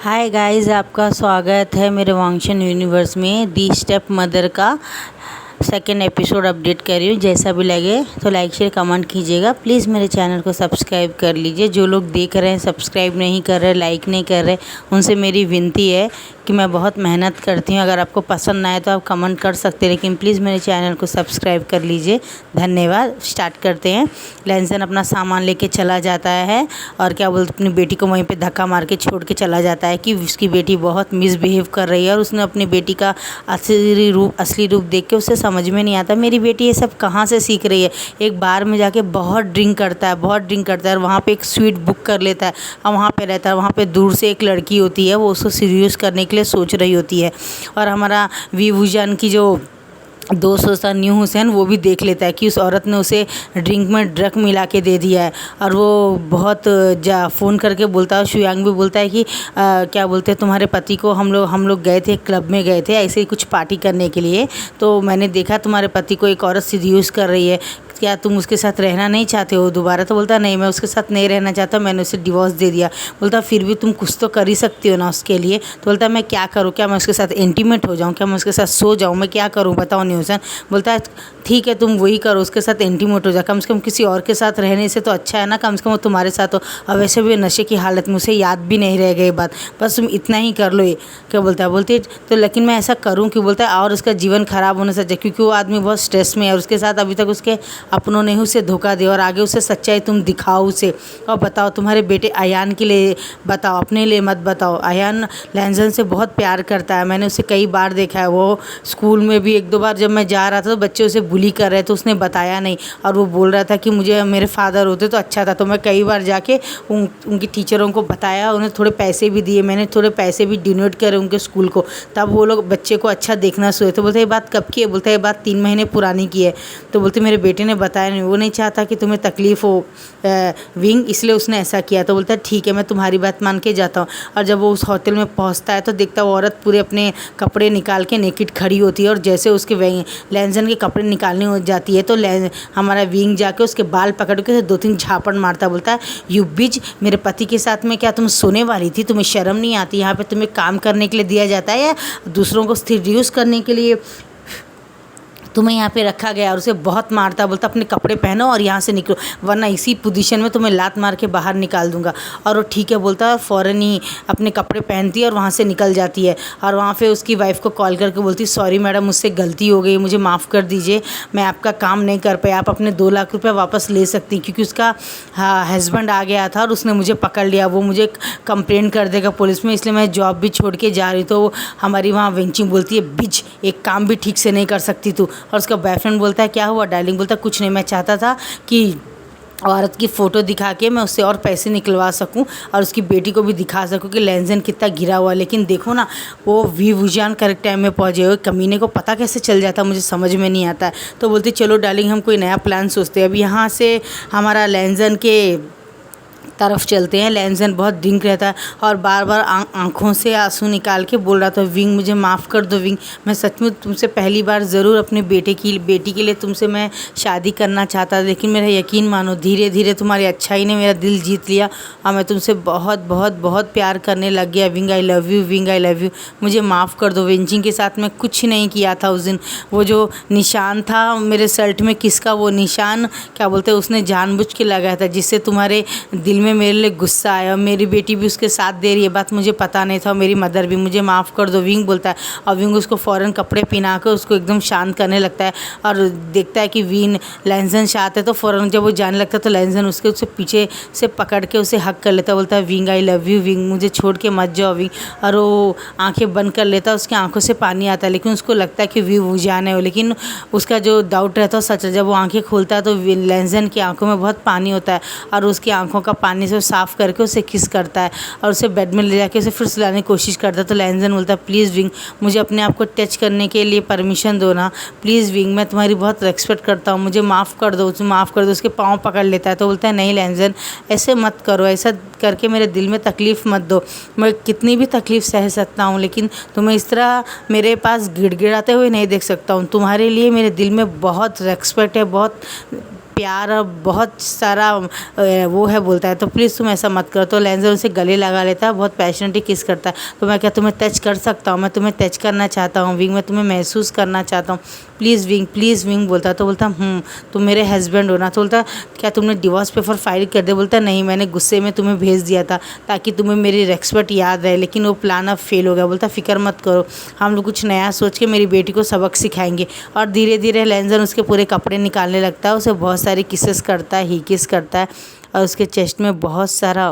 Hi guys, आपका स्वागत है मेरे वांगशन यूनिवर्स में। दी स्टेप मदर का सेकेंड एपिसोड अपडेट कर रही हूँ। जैसा भी लगे तो लाइक शेयर कमेंट कीजिएगा। प्लीज़ मेरे चैनल को सब्सक्राइब कर लीजिए। जो लोग देख रहे हैं सब्सक्राइब नहीं कर रहे, लाइक नहीं कर रहे, उनसे मेरी विनती है कि मैं बहुत मेहनत करती हूँ। अगर आपको पसंद ना आए तो आप कमेंट कर सकते हैं, लेकिन प्लीज़ मेरे चैनल को सब्सक्राइब कर लीजिए। धन्यवाद। स्टार्ट करते हैं। लेंसन अपना सामान लेके चला जाता है और क्या बोलते अपनी बेटी को वहीं पे धक्का मार के छोड़ के चला जाता है कि उसकी बेटी बहुत मिसबिहेव कर रही है और उसने अपनी बेटी का असली रूप देख के उसे समझ में नहीं आता मेरी बेटी ये सब कहाँ से सीख रही है। एक बार में जाके बहुत ड्रिंक करता है और वहाँ पे एक स्वीट बुक कर लेता है और वहाँ पे रहता है। वहाँ पे दूर से एक लड़की होती है, वो उसको सीरियस करने के लिए सोच रही होती है और हमारा वीवूजान की जो दोस्त होता न्यू हुसैन वो भी देख लेता है कि उस औरत ने उसे ड्रिंक में ड्रग मिला के दे दिया है। और वो बहुत फ़ोन करके बोलता है, शुयांग भी बोलता है कि क्या बोलते हैं तुम्हारे पति को हम लोग गए थे, क्लब में गए थे ऐसे ही कुछ पार्टी करने के लिए, तो मैंने देखा तुम्हारे पति को एक औरत सीड्यूस कर रही है, क्या तुम उसके साथ रहना नहीं चाहते हो दोबारा? तो बोलता नहीं, मैं उसके साथ नहीं रहना चाहता, मैंने उसे डिवोर्स दे दिया। बोलता फिर भी तुम कुछ तो कर ही सकती हो ना उसके लिए। तो बोलता मैं क्या करूँ, क्या मैं उसके साथ इंटीमेट हो जाऊँ, क्या मैं उसके साथ सो जाऊँ, मैं क्या करूँ बताओ न्यू हुसैन। बोलता है ठीक है तुम वही करो, उसके साथ इंटीमेट हो जाए, कम से कम किसी और के साथ रहने से तो अच्छा है ना, कम से कम वो तुम्हारे साथ हो। और वैसे भी नशे की हालत में उसे याद भी नहीं रह गई बात, बस तुम इतना ही कर लो। ये क्या बोलता है, बोलती तो लेकिन मैं ऐसा करूँ कि बोलता है और उसका जीवन ख़राब होने से, क्योंकि वो आदमी बहुत स्ट्रेस में है और उसके साथ अभी तक उसके अपनों ने उसे धोखा दिया और आगे उसे सच्चाई तुम दिखाओ उसे और बताओ तुम्हारे बेटे अयान के लिए बताओ, अपने लिए मत बताओ। अयान लेंसन से बहुत प्यार करता है, मैंने उसे कई बार देखा है। वो स्कूल में भी एक दो बार जब मैं जा रहा था तो बच्चे उसे बुली कर रहे थे, उसने बताया नहीं और वो बोल रहा था कि मुझे मेरे फादर होते तो अच्छा था। तो मैं कई बार जाके उनकी टीचरों को बताया, उन्हें थोड़े पैसे भी दिए, मैंने थोड़े पैसे भी डोनेट करे उनके स्कूल को, तब वो लोग बच्चे को अच्छा देखना शुरू। तो बोलते ये बात कब की है? बोलता है ये बात 3 महीने पुरानी की है। तो बोलते मेरे बेटे ने बताया नहीं, वो नहीं चाहता कि तुम्हें तकलीफ़ हो विंग, इसलिए उसने ऐसा किया। तो बोलता है ठीक है मैं तुम्हारी बात मान के जाता हूँ। और जब वो उस होटल में पहुँचता है तो देखता है वो औरत पूरे अपने कपड़े निकाल के नेकेड खड़ी होती है और जैसे उसके लेंसन के कपड़े निकालने हो जाती है तो हमारा विंग जाके उसके बाल पकड़ के 2-3 झापड़ मारता। बोलता है यू बिच, मेरे पति के साथ में क्या तुम सोने वाली थी? तुम्हें शर्म नहीं आती? यहाँ पे तुम्हें काम करने के लिए दिया जाता है या दूसरों को सीड्यूस करने के लिए तुम्हें यहाँ पे रखा गया? और उसे बहुत मारता। बोलता अपने कपड़े पहनो और यहाँ से निकलो, वरना इसी पोजीशन में तुम्हें लात मार के बाहर निकाल दूंगा। और वो ठीक है बोलता है, फ़ौरन ही अपने कपड़े पहनती है और वहाँ से निकल जाती है। और वहाँ पे उसकी वाइफ को कॉल करके बोलती सॉरी मैडम, मुझसे गलती हो गई, मुझे माफ़ कर दीजिए, मैं आपका काम नहीं कर पाया, आप अपने 2 लाख रुपये वापस ले सकती, क्योंकि उसका हस्बैंड आ गया था और उसने मुझे पकड़ लिया, वो मुझे कंप्लेन कर देगा पुलिस में, इसलिए मैं जॉब भी छोड़ के जा रही। तो हमारी वहाँ वेंचिंग बोलती है बिच, एक काम भी ठीक से नहीं कर सकती तू। और उसका बॉयफ्रेंड बोलता है क्या हुआ डार्लिंग? बोलता कुछ नहीं, मैं चाहता था कि औरत की फ़ोटो दिखा के मैं उससे और पैसे निकलवा सकूं और उसकी बेटी को भी दिखा सकूं कि लेंसन कितना गिरा हुआ। लेकिन देखो ना, वो वीवूजान करेक्ट टाइम में पहुंचे हुए, कमीने को पता कैसे चल जाता मुझे समझ में नहीं आता है। तो बोलते चलो डार्लिंग हम कोई नया प्लान सोचते हैं। अब यहाँ से हमारा लेंसन के तरफ चलते हैं। लेंसन बहुत ड्रिंक रहता है और बार बार आँखों से आंसू निकाल के बोल रहा था विंग मुझे माफ़ कर दो विंग, मैं सच में तुमसे पहली बार ज़रूर अपने बेटी के लिए तुमसे मैं शादी करना चाहता, लेकिन मेरा यकीन मानो धीरे धीरे तुम्हारी अच्छाई ने मेरा दिल जीत लिया और मैं तुमसे बहुत बहुत बहुत प्यार करने लग गया। Wing I love you, wing I love you, मुझे माफ़ कर दो। वेंचिंग के साथ मैं कुछ नहीं किया था उस दिन, वो जो निशान था मेरे शर्ट में किसका, वो निशान क्या बोलते हैं उसने जानबूझ के लगाया था, जिससे तुम्हारे दिल में मेरे लिए गुस्सा आया। मेरी बेटी भी उसके साथ दे रही है, बात मुझे पता नहीं था, मेरी मदर भी, मुझे माफ़ कर दो विंग बोलता है। और विंग उसको फ़ौरन कपड़े पहना कर उसको एकदम शांत करने लगता है और देखता है कि विन लेंसन शांत है, तो फ़ौरन जब वो जाने लगता है तो लेंसन उससे पीछे से पकड़ के उसे हक कर लेता है। बोलता है wing I love you wing, मुझे छोड़ के मत जाओ विंग। और वो आँखें बंद कर लेता है, उसकी आँखों से पानी आता है, लेकिन उसको लगता है कि वीवूजान है, लेकिन उसका जो डाउट रहता है सच है। जब वो आँखें खोलता है तो लेंसन की आँखों में बहुत पानी होता है और उसकी आँखों का पानी से साफ़ करके उसे किस करता है और उसे बेड में ले जाके उसे फिर सुलाने की कोशिश करता है। तो लेंसन बोलता है प्लीज़ विंग, मुझे अपने आप को टच करने के लिए परमिशन दो ना प्लीज़ विंग, मैं तुम्हारी बहुत रेस्पेक्ट करता हूँ, मुझे माफ़ कर दो, माफ़ कर दो। उसके पाँव पकड़ लेता है। तो बोलता है नहीं लेंसन, ऐसे मत करो, ऐसा करके मेरे दिल में तकलीफ़ मत दो, मैं कितनी भी तकलीफ़ सह सकता हूँ, लेकिन तुम्हें इस तरह मेरे पास गिड़गिड़ाते हुए नहीं देख सकता हूँ। तुम्हारे लिए मेरे दिल में बहुत रेस्पेक्ट है, बहुत प्यार और बहुत सारा वो है बोलता है, तो प्लीज़ तुम ऐसा मत करो। तो लेंजर उसे गले लगा लेता है, बहुत पैशनेटली किस करता है। तो मैं क्या तुम्हें टच कर सकता हूँ, मैं तुम्हें टच करना चाहता हूँ विंग, मैं तुम्हें महसूस करना चाहता हूँ, प्लीज़ विंग बोलता है। तो बोलता तुम मेरे हस्बैंड हो ना। तो बोलता क्या तुमने डिवोर्स पेपर फाइल कर दिया। बोलता नहीं, मैंने गुस्से में तुम्हें भेज दिया था ताकि तुम्हें मेरी रेस्पेक्ट याद रहे, लेकिन वो प्लान अब फेल हो गया। बोलता फिक्र मत करो, हम लोग कुछ नया सोच के मेरी बेटी को सबक सिखाएंगे। और धीरे धीरे लेंजर उसके पूरे कपड़े निकालने लगता है, उसे बहुत सारी किसेस करता है, ही किस करता है और उसके चेस्ट में बहुत सारा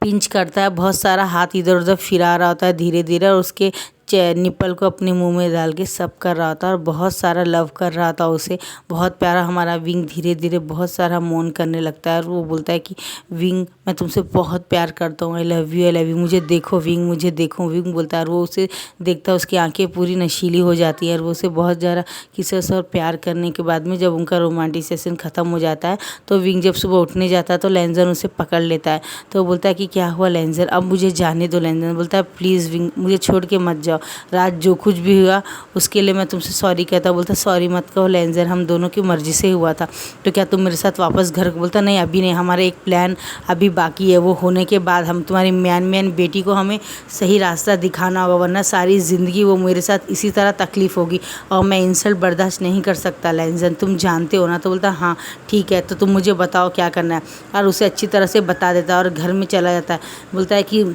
पिंच करता है, बहुत सारा हाथ इधर उधर फिरा रहा होता है धीरे धीरे, और उसके निप्पल को अपने मुंह में डाल के सब कर रहा था और बहुत सारा लव कर रहा था उसे। बहुत प्यारा हमारा विंग धीरे धीरे बहुत सारा मौन करने लगता है और वो बोलता है कि विंग मैं तुमसे बहुत प्यार करता हूँ, आई लव यू, मुझे देखो विंग, मुझे देखो विंग बोलता है। और वो उसे देखता है, उसकी आंखें पूरी नशीली हो जाती है और वो उसे बहुत ज़्यादा किसेस और प्यार करने के बाद में जब उनका रोमांटिक सेशन ख़त्म हो जाता है तो विंग जब सुबह उठने जाता है तो लेंजर उसे पकड़ लेता है। तो वो बोलता है कि क्या हुआ लेंजर, अब मुझे जाने दो। लेंजर बोलता है प्लीज़ विंग मुझे छोड़ के मत जाओ, रात जो कुछ भी हुआ उसके लिए मैं तुमसे सॉरी कहता। बोलता सॉरी मत कहो लेंजर, हम दोनों की मर्ज़ी से हुआ था, तो क्या तुम मेरे साथ वापस घर। बोलता नहीं अभी नहीं, हमारा एक प्लान अभी बाकी है, वो होने के बाद हम तुम्हारी म्यान बेटी को हमें सही रास्ता दिखाना होगा, वरना सारी ज़िंदगी वो मेरे साथ इसी तरह तकलीफ़ होगी और मैं इंसल्ट बर्दाश्त नहीं कर सकता लेंजर, तुम जानते हो ना। तो बोलता हाँ ठीक है, तो तुम मुझे बताओ क्या करना है, और उसे अच्छी तरह से बता देता है और घर में चला जाता है। बोलता है कि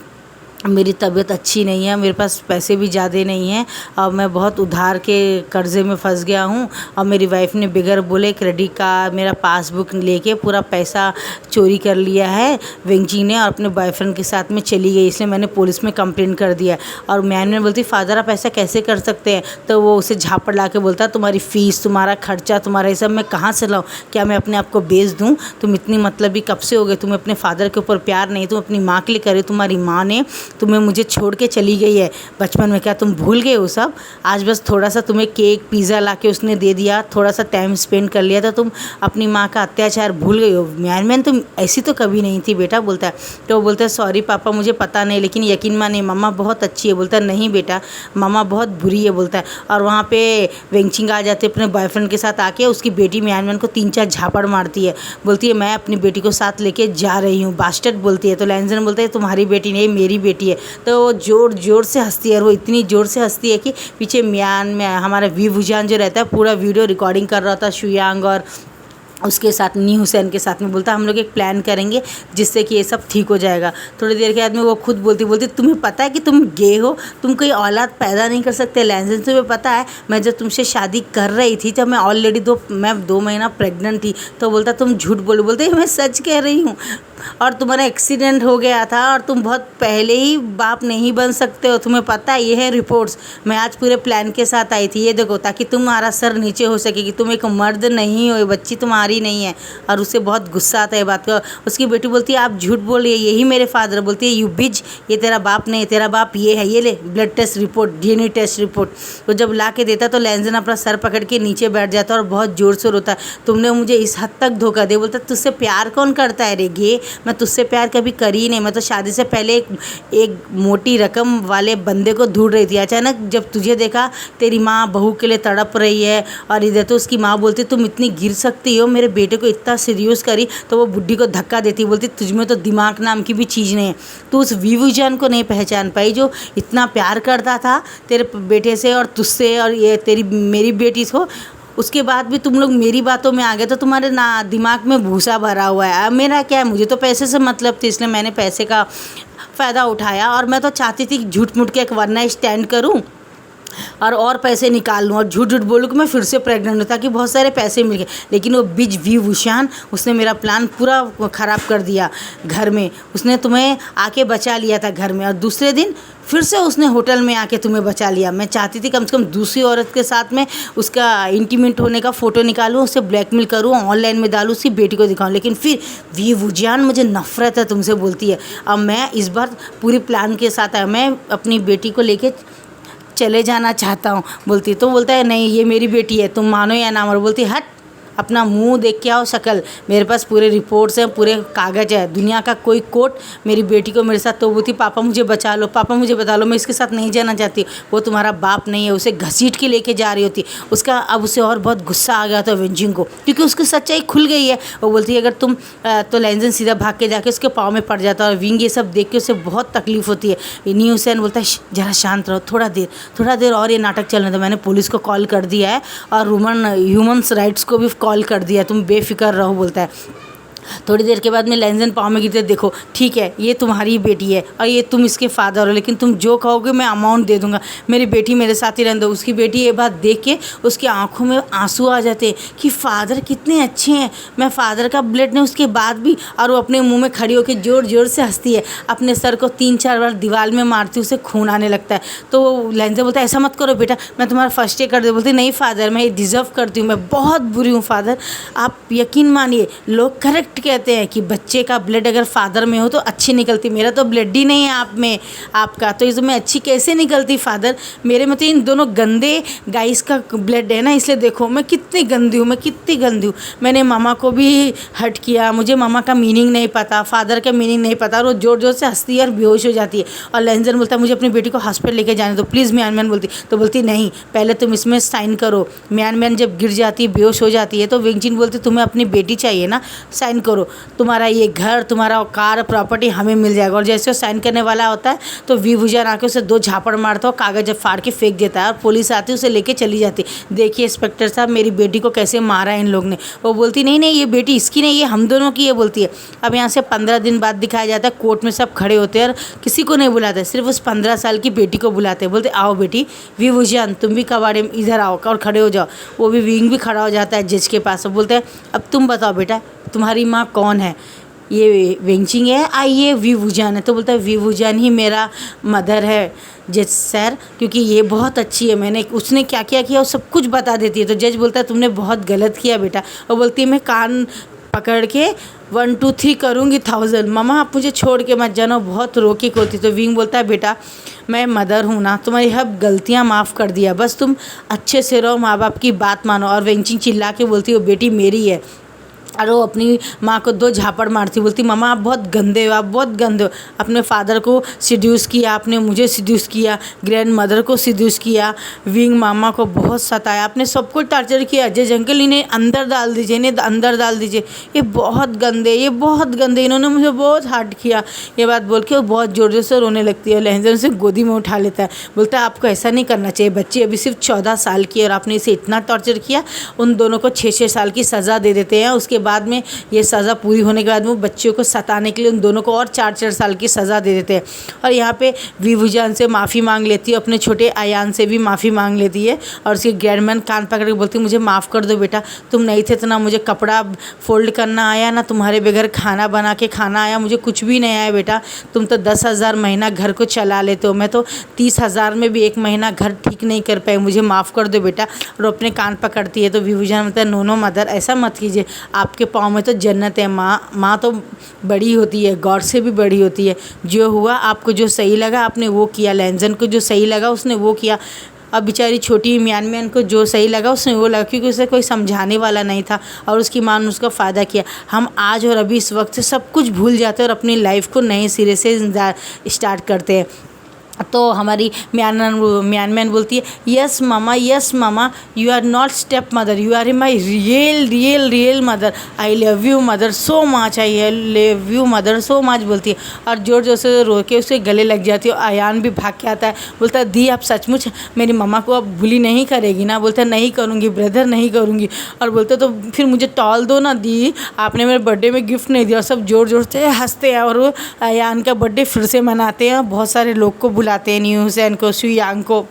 मेरी तबीयत अच्छी नहीं है, मेरे पास पैसे भी ज़्यादा नहीं हैं और मैं बहुत उधार के कर्ज़े में फंस गया हूँ और मेरी वाइफ ने बगैर बोले क्रेडिट कार्ड मेरा पासबुक लेके पूरा पैसा चोरी कर लिया है वेंची ने और अपने बॉयफ्रेंड के साथ में चली गई, इसलिए मैंने पुलिस में कंप्लेंट कर दिया। और मैंने बोलती फादर आप ऐसा कैसे कर सकते हैं। तो वो उसे झापड़ ला के बोलता तुम्हारी फ़ीस, तुम्हारा खर्चा, तुम्हारा ये सब मैं कहाँ से लाऊँ, क्या मैं अपने आप को बेच दूँ। तुम इतनी मतलबी कब से हो गए, तुम्हें अपने फादर के ऊपर प्यार नहीं, तुम अपनी माँ के लिए करे, तुम्हारी माँ ने तुम्हें मुझे छोड़ के चली गई है बचपन में, क्या तुम भूल गए हो सब। आज बस थोड़ा सा तुम्हें केक पिज़्ज़ा ला के उसने दे दिया, थोड़ा सा टाइम स्पेंड कर लिया था, तुम अपनी माँ का अत्याचार भूल गई हो। मैन तुम ऐसी तो कभी नहीं थी बेटा बोलता है। तो वो बोलता है सॉरी पापा मुझे पता नहीं, लेकिन यकीन मानिए मम्मा बहुत अच्छी है। बोलता है नहीं बेटा मम्मा बहुत बुरी है बोलता है। और वहाँ पे वेंचिंग आ जाते अपने बॉयफ्रेंड के साथ आके उसकी बेटी मैन को 3-4 झापड़ मारती है, बोलती है मैं अपनी बेटी को साथ लेके जा रही हूँ बास्टर्ड बोलती है। तो लेंजर बोलता है तुम्हारी बेटी नहीं मेरी बेटी है। तो वो जोर जोर से हंसती है और वो इतनी जोर से हंसती है कि पीछे म्यान में हमारा वी वुजान जो रहता है पूरा वीडियो रिकॉर्डिंग कर रहा था शुयांग और उसके साथ नी हुसैन के साथ में। बोलता हम लोग एक प्लान करेंगे जिससे कि ये सब ठीक हो जाएगा। थोड़ी देर के बाद में वो खुद बोलती तुम्हें पता है कि तुम गे हो, तुम कोई औलाद पैदा नहीं कर सकते। लेंजर तुम्हें पता है मैं जब तुमसे शादी कर रही थी जब मैं ऑलरेडी 2 महीना प्रेग्नेंट थी। तो बोलता तुम झूठ बोलते मैं सच कह रही हूँ और तुम्हारा एक्सीडेंट हो गया था और तुम बहुत पहले ही बाप नहीं बन सकते हो, तुम्हें पता है ये है रिपोर्ट्स। मैं आज पूरे प्लान के साथ आई थी ये देखो, ताकि तुम्हारा सर नीचे हो सके कि तुम एक मर्द नहीं हो, बच्ची तुम्हारी नहीं है। और उसे बहुत गुस्सा आता है बात का। उसकी बेटी बोलती है आप झूठ बोल रही है, यही मेरे फादर। बोलती है यू बिज, ये तेरा बाप नहीं, तेरा बाप ये है, ये ले blood test report, DNA test report. तो जब ला के देता तो लेंजर अपना सर पकड़ के नीचे बैठ जाता और बहुत ज़ोर से रोता तुमने मुझे इस हद तक धोखा दे। बोलता तुझसे प्यार कौन करता है रे गे, मैं तुझसे प्यार कभी करी नहीं, मैं तो शादी से पहले एक मोटी रकम वाले बंदे को ढूंढ रही थी। अचानक जब तुझे देखा तेरी माँ बहू के लिए तड़प रही है और इधर तो उसकी माँ बोलती तुम इतनी गिर सकती हो, मेरे बेटे को इतना सीरियस करी। तो वो बुढ़ी को धक्का देती, बोलती तुझमें तो दिमाग नाम की भी चीज़ नहीं है, तू उस विवुजान को नहीं पहचान पाई जो इतना प्यार करता था तेरे बेटे से और तुझसे और ये तेरी मेरी बेटी को। उसके बाद भी तुम लोग मेरी बातों में आ गए, तो तुम्हारे ना दिमाग में भूसा भरा हुआ है। अब मेरा क्या है, मुझे तो पैसे से मतलब थी इसलिए मैंने पैसे का फ़ायदा उठाया और मैं तो चाहती थी झूठ मूठ के एक वन नाइट स्टैंड करूं और पैसे निकाल लूँ और झूठ झूठ बोलूँ कि मैं फिर से प्रेग्नेंट हूँ ताकि बहुत सारे पैसे मिल गए। लेकिन वो बिज वी वुशान उसने मेरा प्लान पूरा ख़राब कर दिया। घर में उसने तुम्हें आके बचा लिया था घर में और दूसरे दिन फिर से उसने होटल में आके तुम्हें बचा लिया। मैं चाहती थी कम से कम दूसरी औरत के साथ में उसका इंटीमेट होने का फ़ोटो निकालूँ, उसे ब्लैकमेल करूँ, ऑनलाइन में डालूँ, उसकी बेटी को दिखाऊँ। लेकिन फिर वी वुजान मुझे नफ़रत है तुमसे बोलती है। अब मैं इस बार पूरी प्लान के साथ आया, मैं अपनी बेटी को लेके चले जाना चाहता हूँ बोलती। तो बोलता है नहीं ये मेरी बेटी है, तुम मानो या ना मानो। बोलती हट अपना मुंह देख के आओ, शक्ल। मेरे पास पूरे रिपोर्ट्स हैं, पूरे कागज़ है। दुनिया का कोई कोर्ट मेरी बेटी को मेरे साथ तो वो थी, पापा मुझे बचा लो, पापा मुझे बता लो, मैं इसके साथ नहीं जाना चाहती। वो तुम्हारा बाप नहीं है, उसे घसीट के लेके जा रही होती। उसका अब उसे और बहुत गुस्सा आ गया था वेंजिंग को, क्योंकि उसकी सच्चाई खुल गई है। वो बोलती है अगर तुम तो लैंजन सीधा भाग के जाके उसके पाँव में पड़ जाता है। और विंग ये सब देख के उसे बहुत तकलीफ होती है। न्यू हुसैन बोलता है ज़रा शांत रहो, थोड़ा देर और ये नाटक चलने दो। मैंने पुलिस को कॉल कर दिया है और ह्यूमन्स राइट्स को भी कॉल कर दिया है, तुम बेफिक्र रहो, बोलता है। थोड़ी देर के बाद में लैंजन पाँव में गिरते, देखो ठीक है ये तुम्हारी बेटी है और ये तुम इसके फादर हो, लेकिन तुम जो कहोगे मैं अमाउंट दे दूंगा, मेरी बेटी मेरे साथ ही रहने दो। उसकी बेटी ये बात देख के उसकी आंखों में आंसू आ जाते कि फादर कितने अच्छे हैं, मैं फादर का ब्लड नहीं, उसके बाद भी। और वो अपने मुँह में खड़ी होकर ज़ोर ज़ोर से हंसती है, अपने सर को 3-4 बार दीवार में मारती, उसे खून आने लगता है। तो लैंजन बोलता है ऐसा मत करो बेटा, मैं तुम्हारा फर्स्ट एड कर दे। बोलती नहीं फादर, मैं ये डिज़र्व करती हूँ, मैं बहुत बुरी हूँ फादर। आप यकीन मानिए, लोग करेक्ट कहते हैं कि बच्चे का ब्लड अगर फादर में हो तो अच्छी निकलती। मेरा तो ब्लड ही नहीं है आप में, आपका तो इसमें अच्छी कैसे निकलती फादर? मेरे में तो इन दोनों गंदे गाइस का ब्लड है ना, इसलिए देखो मैं कितनी गंदी हूँ, मैं कितनी गंदी हूँ। मैंने मामा को भी हर्ट किया, मुझे मामा का मीनिंग नहीं पता, फादर का मीनिंग नहीं पता। और वो जोर जोर से हंसती है और बेहोश हो जाती है। और लैंजन बोलता है मुझे अपनी बेटी को हॉस्पिटल लेके जाने दो प्लीज़। म्यान बोलती, तो बोलती नहीं पहले तुम इसमें साइन करो। म्यान जब गिर जाती है, बेहोश हो जाती है, तो वेंगजिन बोलती तुम्हें अपनी बेटी चाहिए ना, साइन करो, तुम्हारा ये घर, तुम्हारा कार, प्रॉपर्टी हमें मिल जाएगा। और जैसे वो साइन करने वाला होता है तो विभूजन आके उसे 2 झापड़ मारता है, कागज़ फाड़ के फेंक देता है और पुलिस आती है उसे लेके चली जाती। देखिए इंस्पेक्टर साहब मेरी बेटी को कैसे मारा इन लोग ने। वो बोलती नहीं ये बेटी इसकी नहीं, ये हम दोनों की है, बोलती है। अब यहाँ से 15 दिन बाद दिखाया जाता है, कोर्ट में सब खड़े होते हैं और किसी को नहीं बुलाते, सिर्फ उस 15 साल की बेटी को बुलाते हैं। बोलते आओ बेटी विभूजन, तुम भी कबाड़े में इधर आओ और खड़े हो जाओ। वो भी विंग भी खड़ा हो जाता है जज के पास। बोलते हैं अब तुम बताओ बेटा तुम्हारी माँ कौन है? ये वेंचिंग है, आइए विभूजन है। तो बोलता है विभूजन ही मेरा मदर है जज सर, क्योंकि ये बहुत अच्छी है, मैंने उसने क्या क्या किया वो सब कुछ बता देती है। तो जज बोलता है तुमने बहुत गलत किया बेटा। और बोलती है मैं कान पकड़ के 1 2 3 करूँगी 1000। मामा आप मुझे छोड़ के मत जाना, बहुत रोके को होती। तो विंग बोलता है बेटा मैं मदर हूँ ना, तुम्हारी हब गलतियाँ माफ़ कर दिया, बस तुम अच्छे से रहो, माँ बाप की बात मानो। और वेंचिंग चिल्ला के बोलती है वो बेटी मेरी है। और वो अपनी माँ को 2 झापड़ मारती, बोलती मामा आप बहुत गंदे हो, आप बहुत गंदे हो। अपने फादर को सिड्यूस किया, आपने मुझे सिड्यूस किया, ग्रैंड मदर को सिड्यूस किया, विंग मामा को बहुत सताया, आपने सबको टॉर्चर किया। जज अंकल इन्हें अंदर डाल दीजिए, इन्हें अंदर डाल दीजिए, ये बहुत गंदे, ये बहुत गंदे, इन्होंने मुझे बहुत हार्ट किया। ये बात बोल के वो बहुत ज़ोर ज़ोर से रोने लगती है। लहजन से गोदी में उठा लेता है, बोलता है आपको ऐसा नहीं करना चाहिए, बच्ची अभी सिर्फ 14 साल की है और आपने इसे इतना टॉर्चर किया। उन दोनों को 6-6 साल की सज़ा दे देते हैं। उसके बाद में ये सज़ा पूरी होने के बाद वो बच्चियों को सताने के लिए उन दोनों को और 4-4 साल की सज़ा दे देते हैं। और यहाँ पे विभूजन से माफ़ी मांग लेती है, अपने छोटे अयान से भी माफ़ी मांग लेती है। और उसके ग्रैंडमैन कान पकड़ के बोलती है मुझे माफ़ कर दो बेटा, तुम नहीं थे तो ना मुझे कपड़ा फोल्ड करना आया, ना तुम्हारे बगैर खाना बना के खाना आया, मुझे कुछ भी नहीं आया बेटा। तुम तो 10,000 महीना घर को चला लेते हो, मैं तो 30,000 में भी 1 महीना घर ठीक नहीं कर पाई, मुझे माफ़ कर दो बेटा। और अपने कान पकड़ती है। तो विभूजन मतलब नो मदर ऐसा मत कीजिए, आपके पाँव में तो जन्नत है। माँ तो बड़ी होती है, गॉड से भी बड़ी होती है। जो हुआ आपको जो सही लगा आपने वो किया, लैंजन को जो सही लगा उसने वो किया। अब बेचारी छोटी म्यान को जो सही लगा उसने वो लगा, क्योंकि उसे कोई समझाने वाला नहीं था और उसकी माँ ने उसका फ़ायदा किया। हम आज और अभी इस वक्त से सब कुछ भूल जाते हैं और अपनी लाइफ को नए सिरे से स्टार्ट करते हैं। तो हमारी म्यान बोलती है yes mama you are not step mother, you are my real mother, I love you mother so much, I love you mother so much बोलती है। और जोर जोर से रो के उसके गले लग जाती है। अयान भी भाग के आता है, बोलता है दी आप सचमुच मेरी मम्मा को अब बुली नहीं करेगी ना? बोलता है नहीं करूँगी ब्रदर, नहीं करूँगी। और बोलते तो फिर मुझे टॉल दो ना दी, आपने मेरे बर्थडे में गिफ्ट नहीं दिया। सब जोर जोर से हंसते हैं और वो अयान का बर्थडे फिर से मनाते हैं। बहुत सारे लोग को बुलाते हैं, न्यू हुसैन को, सुयांग को,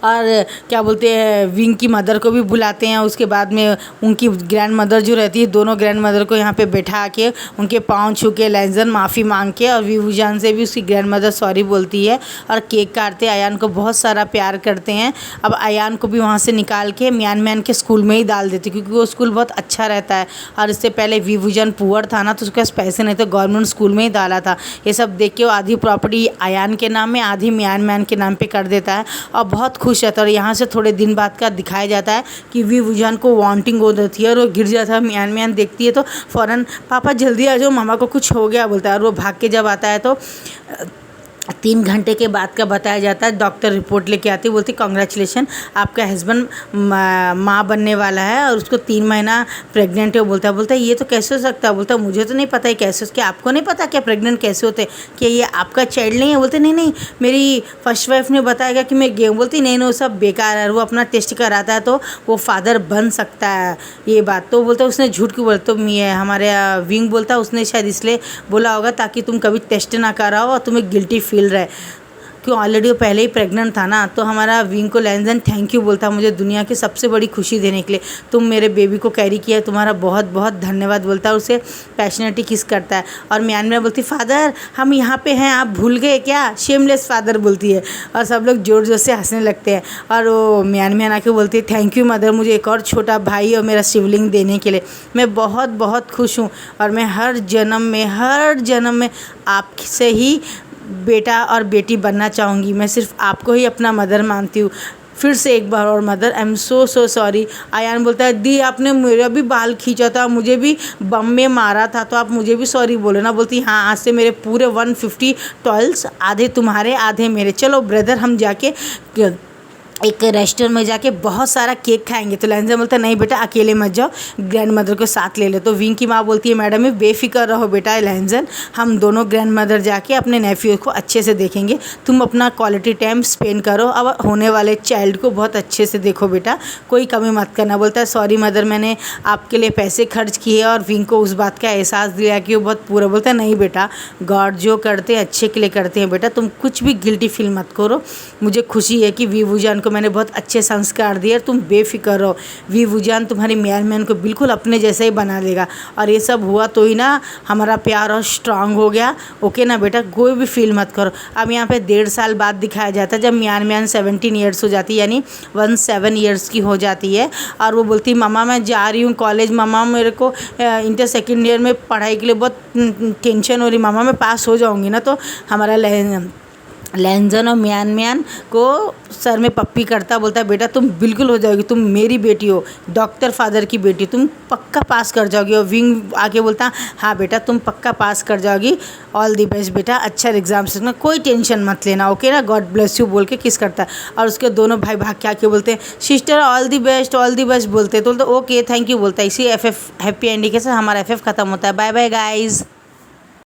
और क्या बोलते हैं विंग की मदर को भी बुलाते हैं। उसके बाद में उनकी ग्रैंड मदर जो रहती है, दोनों ग्रैंड मदर को यहाँ पे बैठा के उनके पाँव छू के लैंजन माफ़ी मांग के, और विभूजन से भी उसकी ग्रैंड मदर सॉरी बोलती है और केक काटते अयान को बहुत सारा प्यार करते हैं। अब अयान को भी वहाँ से निकाल के म्यान के स्कूल में ही डाल देते, क्योंकि वो स्कूल बहुत अच्छा रहता है। और इससे पहले विभूजन पुअर था ना, तो उसके पास पैसे नहीं, तो गवर्नमेंट स्कूल में ही डाला था। ये सब देख के वो आधी प्रॉपर्टी अयान के नाम में, आधी म्यान के नाम पर कर देता है और बहुत खुश रहता है। और यहाँ से थोड़े दिन बाद का दिखाया जाता है कि वी वुजान को वॉमिटिंग हो जाती है और वो गिर जाता है। मियान मियान देखती है तो फ़ौरन पापा जल्दी आ जाओ, मामा को कुछ हो गया बोलता है। और वो भाग के जब आता है तो 3 घंटे के बाद का बताया जाता है। डॉक्टर रिपोर्ट लेके आती है, बोलती कॉन्ग्रेचुलेशन, आपका हस्बैंड माँ बनने वाला है और उसको 3 महीना प्रेग्नेंट है। बोलता है ये तो कैसे हो सकता है? बोलता है मुझे तो नहीं पता है कैसे, क्या आपको नहीं पता क्या प्रेग्नेंट कैसे होते, क्या ये आपका चाइल्ड नहीं है? बोलते नहीं मेरी फर्स्ट वाइफ ने बताया कि मैं गेहूँ। बोलती नहीं वो सब बेकार है, वो अपना टेस्ट कराता है तो वो फादर बन सकता है ये बात। तो बोलता है उसने झूठ क्यों बोला? तो हमारे विंग बोलता है उसने शायद इसलिए बोला होगा ताकि तुम कभी टेस्ट ना कराओ और तुम्हें गिल्टी फील रहे, क्यों ऑलरेडी वो पहले ही प्रेग्नेंट था ना। तो हमारा विंग को लैंजन थैंक यू बोलता, मुझे दुनिया की सबसे बड़ी खुशी देने के लिए तुम मेरे बेबी को कैरी किया, तुम्हारा बहुत बहुत धन्यवाद बोलता है। उसे पैशनेटली किस करता है। और म्यान में बोलती फादर हम यहाँ पे हैं, आप भूल गए क्या? शेमलेस फादर बोलती है और सब लोग जोर जोर से हंसने लगते हैं। और वो म्यान आके बोलती है थैंक यू मदर, मुझे एक और छोटा भाई और मेरा शिवलिंग देने के लिए। मैं बहुत बहुत खुश हूँ और मैं हर जन्म में आपसे ही बेटा और बेटी बनना चाहूँगी। मैं सिर्फ आपको ही अपना मदर मानती हूँ। फिर से एक बार और mother I am so sorry. Aayan बोलता है दी आपने मेरा भी बाल खींचा था, मुझे भी बम में मारा था, तो आप मुझे भी सॉरी बोलो ना। बोलती हाँ आज से मेरे पूरे 150 टॉयल्स, आधे तुम्हारे आधे मेरे। चलो ब्रदर हम जाके एक रेस्टोरेंट में जाके बहुत सारा केक खाएंगे। तो लैंजन बोलता नहीं बेटा अकेले मत जाओ, ग्रैंड मदर को साथ ले लो। तो विंग की माँ बोलती है मैडम बेफिक्र रहो बेटा लैंजन, हम दोनों ग्रैंड मदर जाके अपने नेफ्यू को अच्छे से देखेंगे, तुम अपना क्वालिटी टाइम स्पेंड करो, अब होने वाले चाइल्ड को बहुत अच्छे से देखो बेटा, कोई कमी मत करना। बोलता है सॉरी मदर मैंने आपके लिए पैसे खर्च किए। और विंग को उस बात का एहसास दिया कि वो बहुत पूरा। बोलता है नहीं बेटा गॉड जो करते हैं अच्छे के लिए करते हैं बेटा, तुम कुछ भी गिल्टी फील मत करो। मुझे खुशी है कि वी वुजान को मैंने बहुत अच्छे संस्कार दिए और तुम बेफिक्र रहो, वी वुजान तुम्हारी म्यान को बिल्कुल अपने जैसा ही बना देगा। और ये सब हुआ तो ही ना हमारा प्यार और स्ट्रांग हो गया। ओके ना बेटा, कोई भी फील मत करो। अब यहाँ पे 1.5 साल बाद दिखाया जाता है जब म्यान 17 ईयर्स हो जाती है, यानी 17 ईयर्स की हो जाती है। और वो बोलती मम्मा मैं जा रही हूँ कॉलेज, मम्मा मेरे को इंटर सेकेंड ईयर में पढ़ाई के लिए बहुत टेंशन हो रही, मम्मा मैं पास हो जाऊँगी ना। तो हमारा लैंजन और म्यान को सर में पप्पी करता, बोलता है बेटा तुम बिल्कुल हो जाओगी, तुम मेरी बेटी हो, डॉक्टर फादर की बेटी, तुम पक्का पास कर जाओगी। और विंग आके बोलता हाँ बेटा तुम पक्का पास कर जाओगी, ऑल दी बेस्ट बेटा, अच्छा एग्जाम से कोई टेंशन मत लेना, ओके ना, गॉड ब्लेस यू बोल के किस करता है। और उसके दोनों भाई भाग के आके बोलते हैं सिस्टर ऑल दी बेस्ट बोलते तो ओके थैंक यू बोलता है। इसी हैप्पी एंडिंग के साथ हमारा FF खत्म होता है। Bye bye guys.